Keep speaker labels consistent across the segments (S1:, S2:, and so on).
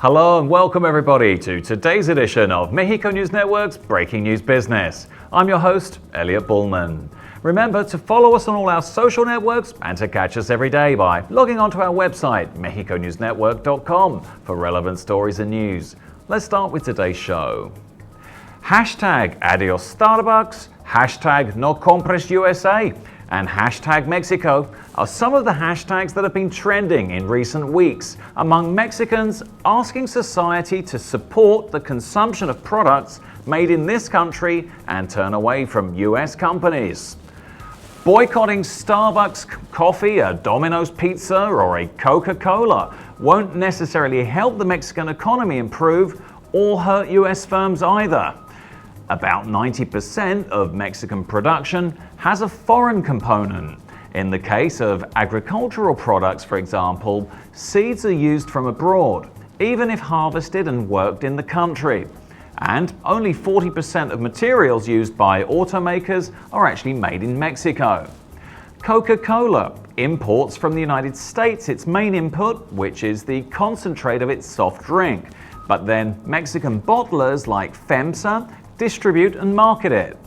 S1: Hello and welcome everybody to today's edition of Mexico News Network's Breaking News Business. I'm your host, Elliot Bullman. Remember to follow us on all our social networks and to catch us every day by logging onto our website, mexiconewsnetwork.com, for relevant stories and news. Let's start with today's show. Hashtag Adios Starbucks, hashtag No Compres USA, and hashtag Mexico are some of the hashtags that have been trending in recent weeks among Mexicans asking society to support the consumption of products made in this country and turn away from US companies. Boycotting Starbucks coffee, a Domino's pizza, or a Coca-Cola won't necessarily help the Mexican economy improve or hurt US firms either. About 90% of Mexican production has a foreign component. In the case of agricultural products, for example, seeds are used from abroad, even if harvested and worked in the country. And only 40% of materials used by automakers are actually made in Mexico. Coca-Cola imports from the United States its main input, which is the concentrate of its soft drink. But then Mexican bottlers like FEMSA distribute and market it.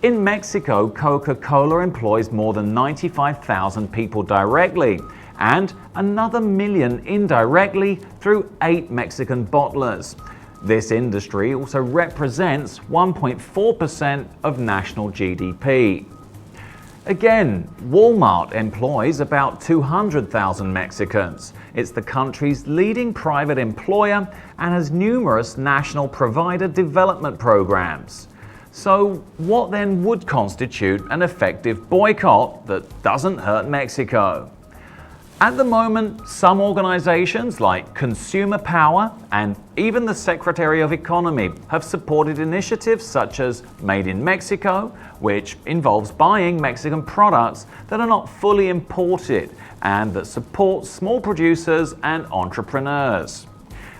S1: In Mexico, Coca-Cola employs more than 95,000 people directly and another million indirectly through 8 Mexican bottlers. This industry also represents 1.4% of national GDP. Again, Walmart employs about 200,000 Mexicans. It's the country's leading private employer and has numerous national provider development programs. So what then would constitute an effective boycott that doesn't hurt Mexico? At the moment, some organizations like Consumer Power and even the Secretary of Economy have supported initiatives such as Made in Mexico, which involves buying Mexican products that are not fully imported and that support small producers and entrepreneurs.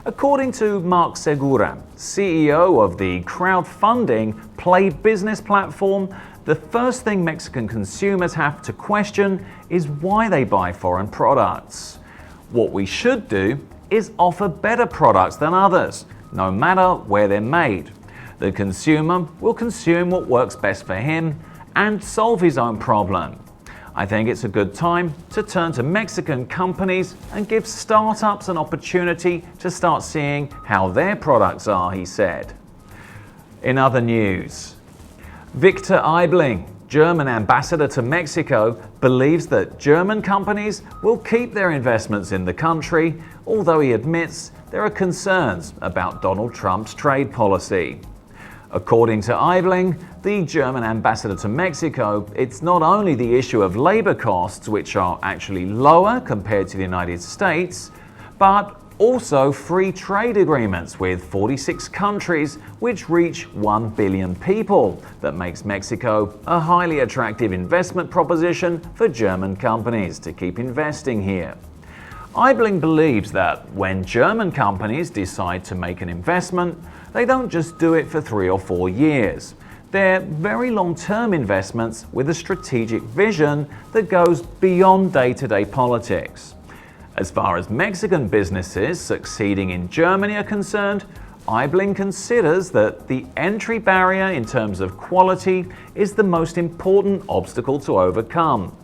S1: According to Mark Segura, CEO of the crowdfunding Play Business platform, the first thing Mexican consumers have to question is why they buy foreign products. What we should do is offer better products than others, no matter where they're made. The consumer will consume what works best for him and solve his own problem. I think it's a good time to turn to Mexican companies and give startups an opportunity to start seeing how their products are, he said. In other news, Victor Aibling, German ambassador to Mexico, believes that German companies will keep their investments in the country, although he admits there are concerns about Donald Trump's trade policy. According to Aibling, the German ambassador to Mexico, it's not only the issue of labor costs, which are actually lower compared to the United States, but also free trade agreements with 46 countries which reach 1 billion people that makes Mexico a highly attractive investment proposition for German companies to keep investing here. Aibling believes that when German companies decide to make an investment, they don't just do it for 3 or 4 years. They're very long-term investments with a strategic vision that goes beyond day-to-day politics. As far as Mexican businesses succeeding in Germany are concerned, Aibling considers that the entry barrier in terms of quality is the most important obstacle to overcome.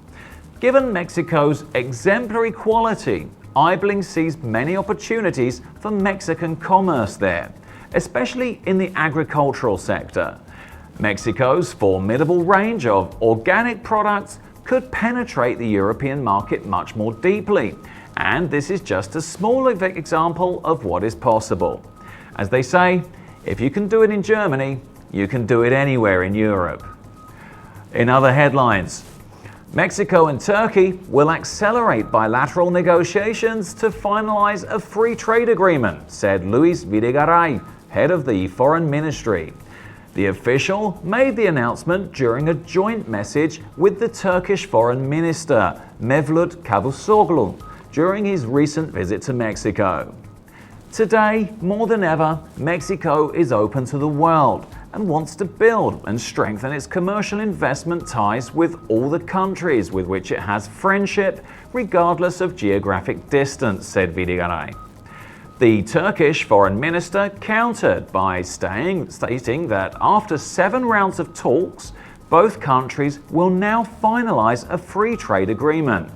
S1: Given Mexico's exemplary quality, Aibling sees many opportunities for Mexican commerce there, especially in the agricultural sector. Mexico's formidable range of organic products could penetrate the European market much more deeply. And this is just a small example of what is possible. As they say, if you can do it in Germany, you can do it anywhere in Europe. In other headlines, Mexico and Turkey will accelerate bilateral negotiations to finalize a free trade agreement, said Luis Videgaray, head of the Foreign Ministry. The official made the announcement during a joint message with the Turkish Foreign Minister, Mevlut Cavusoglu, during his recent visit to Mexico. Today, more than ever, Mexico is open to the world and wants to build and strengthen its commercial investment ties with all the countries with which it has friendship, regardless of geographic distance, said Videgaray. The Turkish foreign minister countered by stating that after 7 rounds of talks, both countries will now finalize a free trade agreement.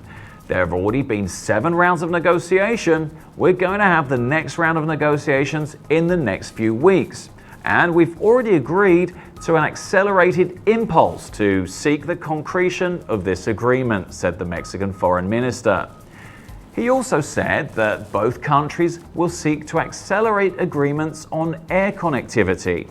S1: There have already been 7 rounds of negotiation. We're going to have the next round of negotiations in the next few weeks. And we've already agreed to an accelerated impulse to seek the concretion of this agreement, said the Mexican foreign minister. He also said that both countries will seek to accelerate agreements on air connectivity.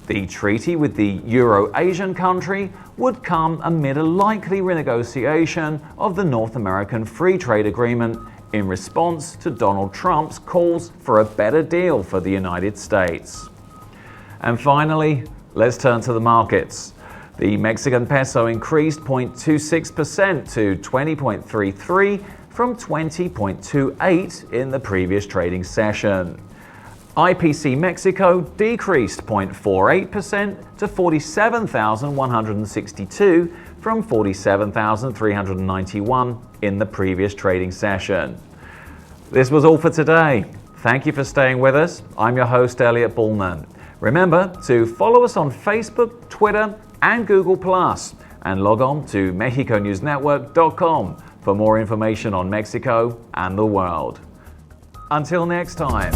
S1: The treaty with the Euro-Asian country would come amid a likely renegotiation of the North American Free Trade Agreement in response to Donald Trump's calls for a better deal for the United States. And finally, let's turn to the markets. The Mexican peso increased 0.26% to 20.33 from 20.28 in the previous trading session. IPC Mexico decreased 0.48% to 47,162 from 47,391 in the previous trading session. This was all for today. Thank you for staying with us. I'm your host, Elliot Bullman. Remember to follow us on Facebook, Twitter, and Google+, and log on to MexicoNewsNetwork.com for more information on Mexico and the world. Until next time.